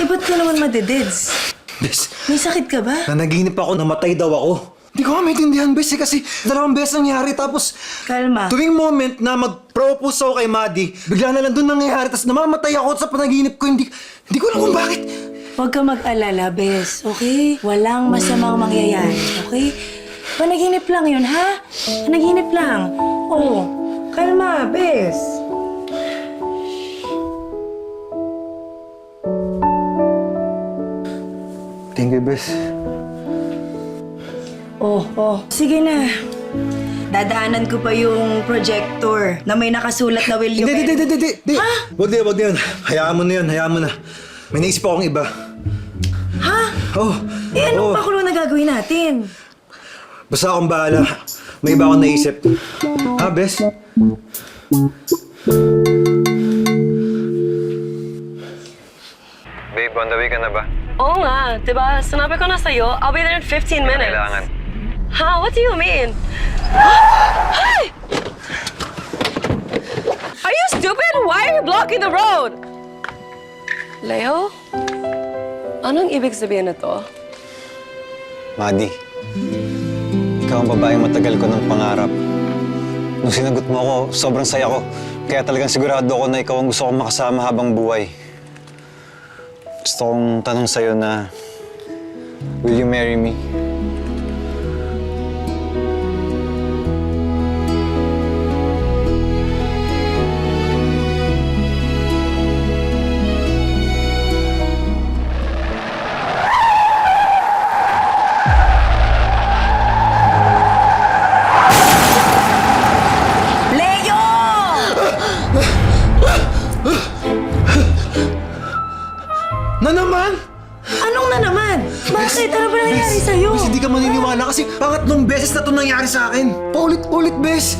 Eh, ba't ka naman madededs? Bes, May sakit ka ba? nanaginip ako, namatay daw ako. Hindi ko nga maintindihan, Bes, kasi 2 beses nangyari. Tapos, Kalma. tuwing moment na mag-propose ako kay Maddie, bigla na lang doon nangyayari. Tapos namamatay ako sa panaginip ko. Hindi ko alam kung bakit. Huwag ka mag-alala, Bes. Okay? Walang masamang mangyayari, okay? Panaginip lang yun, ha? Panaginip lang. Oo. Kalma, Bes. Thank you, Bes. Oh. Sige na. Dadaanan ko pa yung projector na may nakasulat na Will You Hindi. Ha? Wag na yun. Hayaan mo na. May naisip akong iba. Ha? Oh. Eh, anong pakulo na gagawin natin? Basta akong bahala. May iba akong naisip. Ha, Bes? Babe, on the way ka na ba? Oo nga, di ba? Sinabi ko na sa'yo, I'll be there in 15 minutes. Kailangan. Ha? What do you mean? Hey! Are you stupid? Why are you blocking the road? Leo? Anong ibig sabihin nito? Maddie, ikaw ang babaeng matagal ko ng pangarap. Nung sinagot mo ako, sobrang saya ko. Kaya talagang sigurado ako na ikaw ang gusto kong makasama habang buhay. Gusto kong tanong sa'yo na, will you marry me? Leo! Na naman? Anong na naman? Bakit? Ano ba nangyari Bes, sa'yo? Bes, hindi ka maniniwala kasi pangatlong beses na ito nangyari sa akin. Paulit-ulit, Bes.